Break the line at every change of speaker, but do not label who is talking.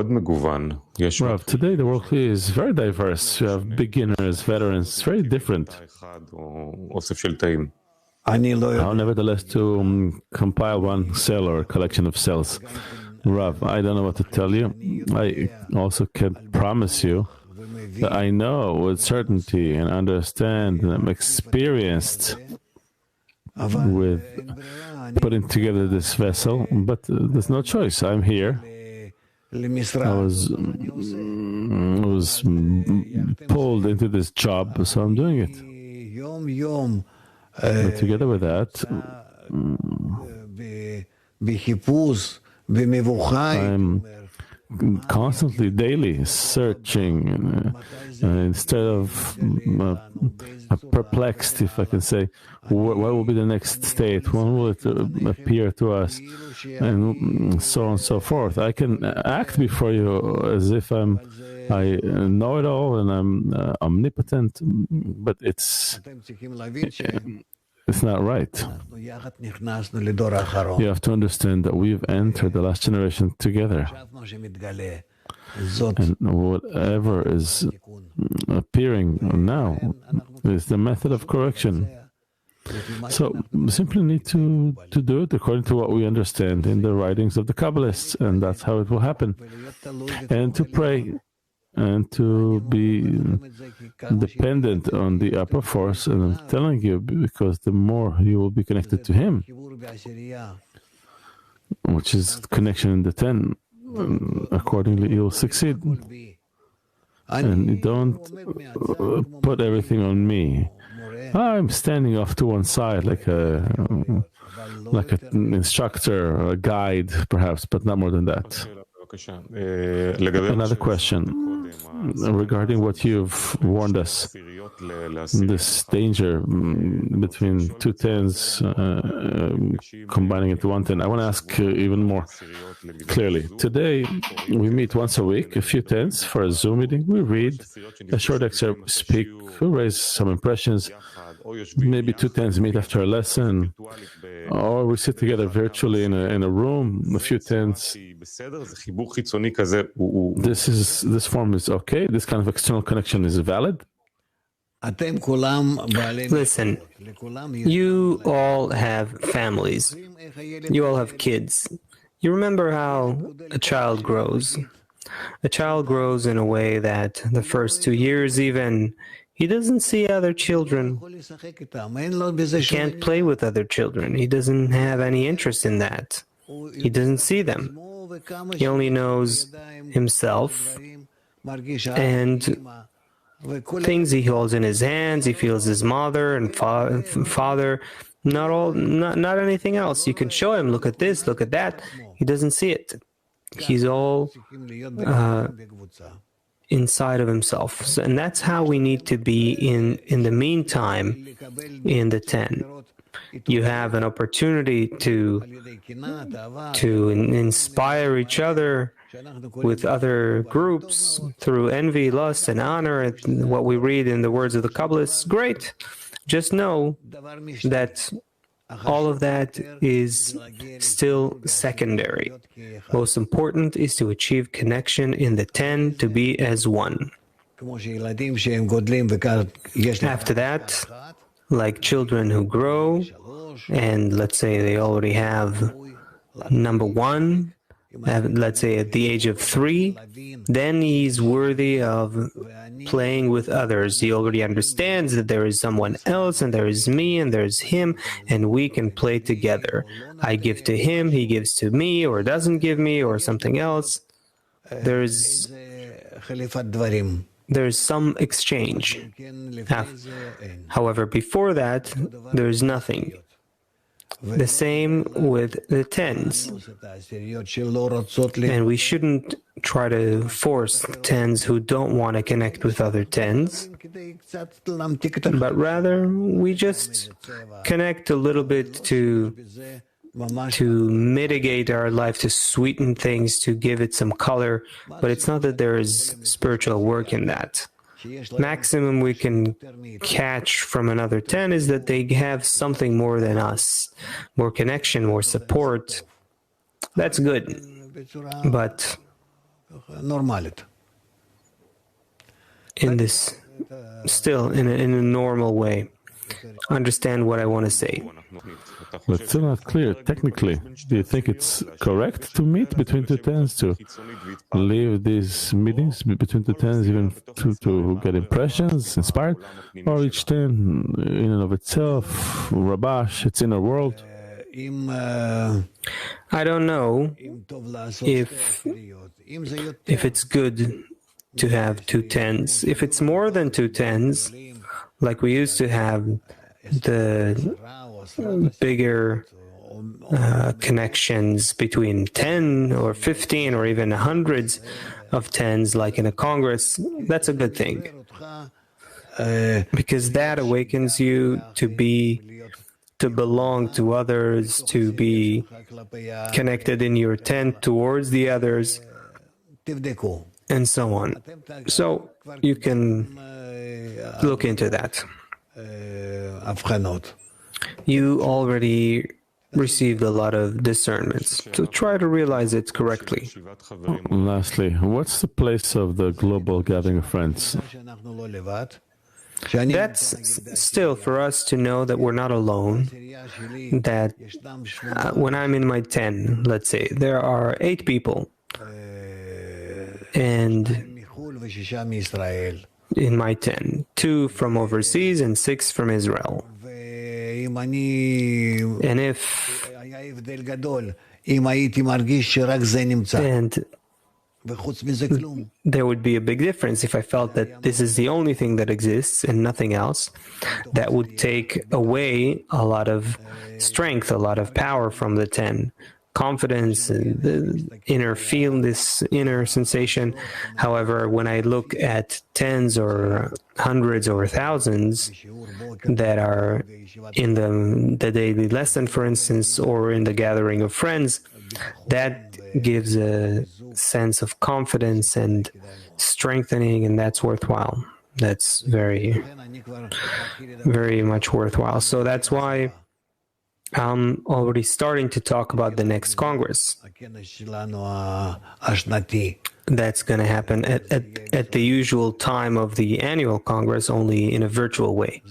Rav, today the world is very diverse. You have beginners, veterans, very different. How, nevertheless, to compile one cell or a collection of cells? Rav, I don't know what to tell you. I also can promise you that I know with certainty and understand and I'm experienced with putting together this vessel, but there's no choice. I'm here. I was pulled into this job, so I'm doing it. But together with that, I'm constantly, daily searching, instead of perplexed, if I can say, what will be the next state, when will it appear to us, and so on and so forth. I can act before you as if I know it all and I'm omnipotent, but it's not right. You have to understand that we've entered the last generation together. And whatever is appearing now is the method of correction. So we simply need to do it according to what we understand in the writings of the Kabbalists, and that's how it will happen. And to pray and to be dependent on the upper force. And I'm telling you, because the more you will be connected to Him, which is connection in the 10, accordingly you'll succeed. And you don't put everything on me. I'm standing off to one side like an instructor or a guide, perhaps, but not more than that. Another question regarding what you've warned us, this danger between two tens combining into one ten. I want to ask even more clearly. Today, we meet once a week, a few tens for a Zoom meeting. We read a short excerpt, speak, we raise some impressions. Maybe two tens meet after a lesson, or we sit together virtually in a room, a few tens. This form is okay? This kind of external connection is valid?
Listen, you all have families. You all have kids. You remember how a child grows. A child grows in a way that the first 2 years even, he doesn't see other children. He can't play with other children. He doesn't have any interest in that. He doesn't see them. He only knows himself and things he holds in his hands. He feels his mother and father. Not anything else. You can show him, look at this, look at that. He doesn't see it. He's all inside of himself. So, and that's how we need to be in the meantime in the 10. You have an opportunity to inspire each other with other groups through envy, lust, and honor, and what we read in the words of the Kabbalists. Great. Just know that all of that is still secondary. Most important is to achieve connection in the 10, to be as one. After that, like children who grow, and let's say they already have number 1, let's say at the age of 3, then he's worthy of playing with others. He already understands that there is someone else, and there is me, and there's him, and we can play together. I give to him, he gives to me, or doesn't give me, or something else. There's some exchange. However, before that, there's nothing. The same with the 10s. And we shouldn't try to force 10s who don't want to connect with other 10s, but rather we just connect a little bit to mitigate our life, to sweeten things, to give it some color, but it's not that there is spiritual work in that. Maximum we can catch from another 10 is that they have something more than us, more connection, more support. That's good, but in this, still in a normal way. Understand what I want to say.
But still not clear technically. Do you think it's correct to meet between two tens, to leave these meetings between two tens, even to get impressions, inspired? Or each ten in and of itself, Rabash, its inner world?
I don't know if it's good to have two tens. If it's more than two tens, like we used to have the bigger connections between 10 or 15 or even hundreds of tens, like in a Congress, that's a good thing. Because that awakens you to belong to others, to be connected in your tent towards the others, and so on. So you can look into that. You already received a lot of discernments, so try to realize it correctly.
Lastly, what's the place of the global gathering of friends?
That's still for us to know that we're not alone, that when I'm in my 10, let's say, there are 8 people, and in my 10, 2 from overseas and 6 from Israel. And there would be a big difference if I felt that this is the only thing that exists and nothing else. That would take away a lot of strength, a lot of power from the 10. Confidence, the inner feel, this inner sensation. However, when I look at tens or hundreds or thousands that are in the daily lesson, for instance, or in the gathering of friends, that gives a sense of confidence and strengthening, and that's worthwhile. That's very, very much worthwhile. So that's why I'm already starting to talk about the next Congress. That's going to happen at the usual time of the annual Congress, only in a virtual way.